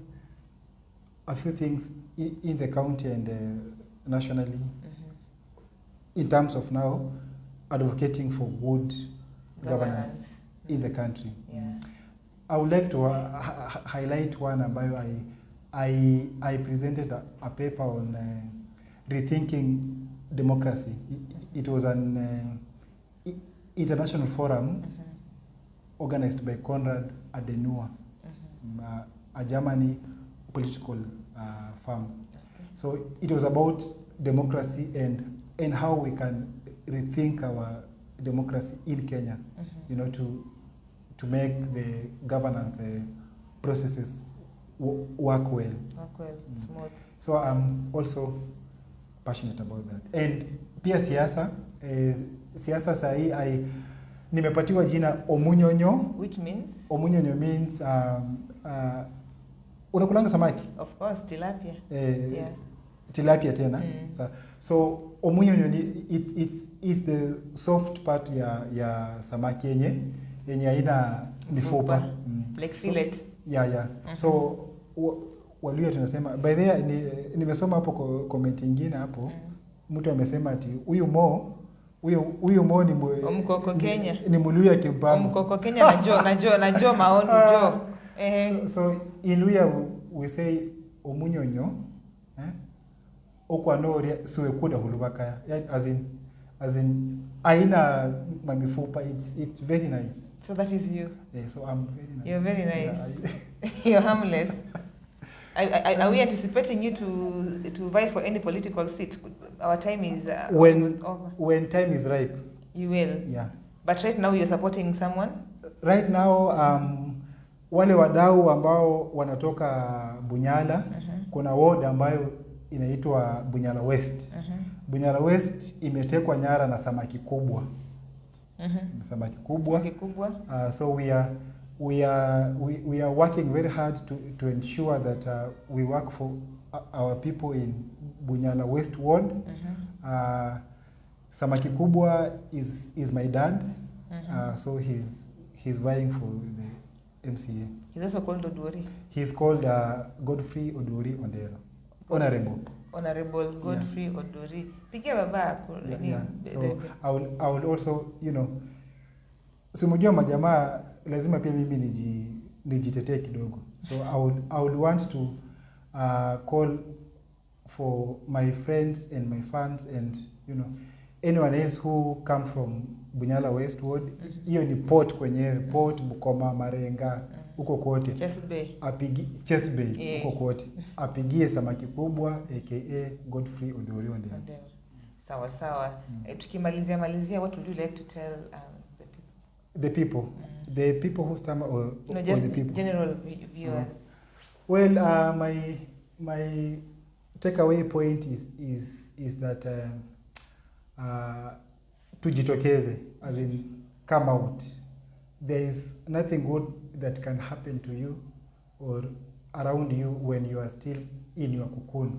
a few things in the county and nationally, in terms of now advocating for good governance in the country. I would like to highlight one ambayo I presented a paper on rethinking democracy. It was an international forum organized by Konrad Adenauer, a German political firm. So it was about democracy and how we can rethink our democracy in Kenya, you know, to make the governance processes work well. Smooth. So I'm also passionate about that. And pia siasa sahi nimepatiwa jina Omunyonyo. Which means? Omunyonyo means unakulanga samaki? Of course, tilapia. Tilapia tena. So Omunyonyo it's the soft part ya samaki yenye haina mifupa. Like fillet. So Waluya tunasema, by the way, nimesoma hapo comment ingine hapo, mtu amesema ati huyu Mo ni Mkoko Kenya. Ni Muluya Kimpango. Mkoko Kenya najua maoni jo. So in Luya we say Omunyonyo, okwa no suwe kuda hulubaka, as in aina mamifupa. It's very nice. So that is you. So I'm very nice. You're very nice. You're harmless. Are we anticipating you to vie for any political seat? Our time is over. When time is ripe. You will. Yeah. But right now you're supporting someone? Right now wale wadau ambao wanatoka Bunyala, kuna ward ambayo inaitwa Bunyala West. Bunyala West imetekwa nyara na samaki kubwa. Samaki kubwa. So we are working very hard to ensure that we work for our people in Bunyala West Ward. Samaki kubwa is my dad. So he's vying for the MCA. He's also called Odori. He's called Godfrey Odori Ondero. Honorable Godfrey Odori. Pigia baba. So I will also, you know, simujua majamaa lazima pia mimi nijitetee kidogo. So I would want to call for my friends and my fans and, you know, anyone else who come from Bunyala West Ward. Hiyo ni port kwenyewe, port Bukoma, Marenga, huko kote. Chess Bay, huko kote. Apigie samaki kubwa aka Godfrey Odori Ondero. Sawa. Tukimalizia, what would you like to tell the people? The people who stammer or just the people? General viewers. Well, my takeaway point is that tujitokeze, as in come out. There is nothing good that can happen to you or around you when you are still in your cocoon.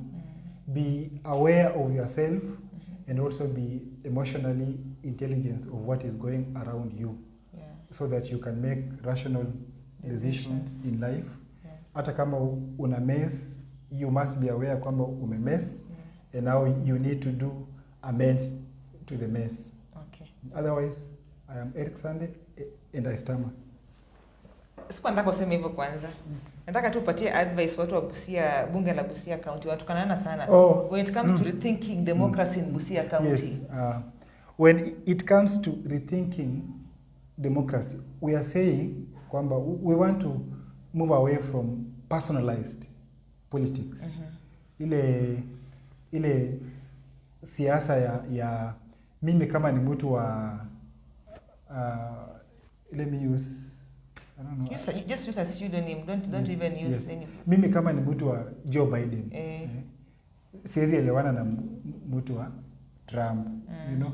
Be aware of yourself and also be emotionally intelligent of what is going around you, so that you can make rational decisions in life. Hata kama una mess, you must be aware kwamba ume mess, and now you need to do amends to the mess. Okay. Otherwise, I am Erick Sande and I stammer. Sikuwa nataka kusema hivyo kwanza. Nataka tu upatie advice watu wa Busia, bunge la Busia County, watukanana sana. When it comes to rethinking democracy in Busia County. Yes. When it comes to rethinking democracy, we are saying kwamba we want to move away from personalized politics. Ile siasa ya mimi kama ni mtu wa let me use, I don't know. Just use a pseudonym. Don't even use any. Mimi kama ni mtu wa Joe Biden. Siwezi elewana na mtu wa Trump, you know.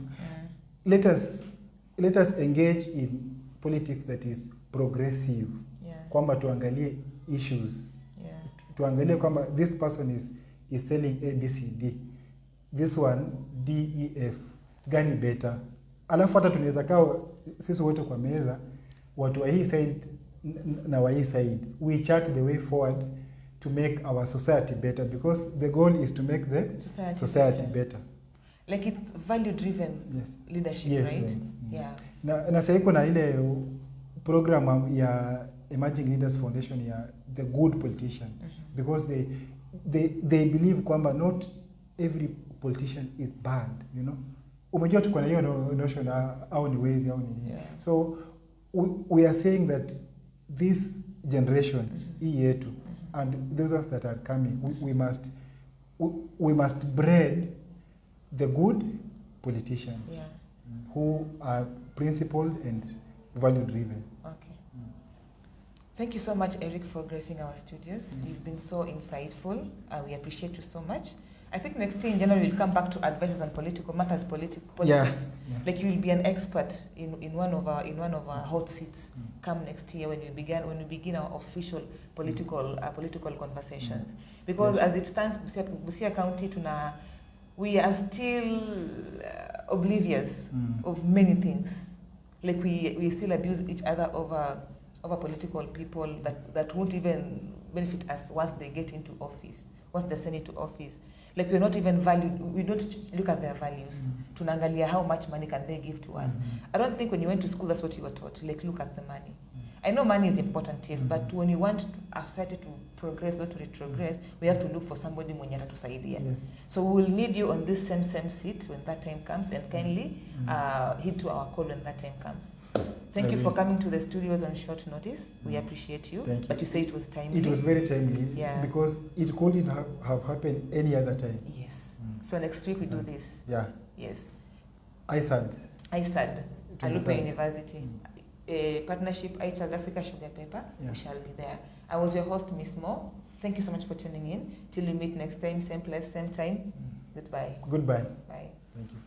Let us engage in politics that is progressive. Kwamba tuangalie issues. Tuangalie kwamba this person is selling ABCD. This one DEF. Gani better? Alafu hata tunaweza kaa sisi wote kwa meza, watu wa hii side na wa hii side. We chart the way forward to make our society better, because the goal is to make the society better. Like it's value-driven leadership, right? Na sasa kuna ile program ya Emerging Leaders Foundation ya the good politician, because they believe kwamba not every politician is bad, you know. Umejua tuko na hiyo notion au ni wezi au nini. So we are saying that this generation hii yetu and those that are coming, we must breed the good politicians who are principled and value driven. Okay. Thank you so much, Erick, for gracing our studios. You've been so insightful. We appreciate you so much. I think next year in January we'll come back to advices on political matters, politics. Like you will be an expert in one of our hot seats. Come next year when we begin our official political conversations. Because as it stands, Busia County we are still oblivious of many things. Like we still abuse each other over political people that won't even benefit us once they get into office, once they send into office. Like we're not even valued, we don't look at their values. Tunaangalia how much money can they give to us. I don't think when you went to school that's what you were taught. Like look at the money. I know money is important, yes, but when you want our society to progress, not to retrogress, we have to look for somebody mwenye atatusaidia. So we will need you on this same seat when that time comes, and kindly heed to our call when that time comes. Thank you for coming to the studios on short notice. We appreciate you. Thank you. But you say it was timely. It was very timely, because it couldn't have happened any other time. Yes. So next week we do this. Yes. ISAD. Alupa University. A partnership, iChild Africa Sugar Paper. We shall be there. I was your host, Miss Mo. Thank you so much for tuning in. Till we meet next time, same place, same time. Goodbye. Goodbye. Bye. Thank you.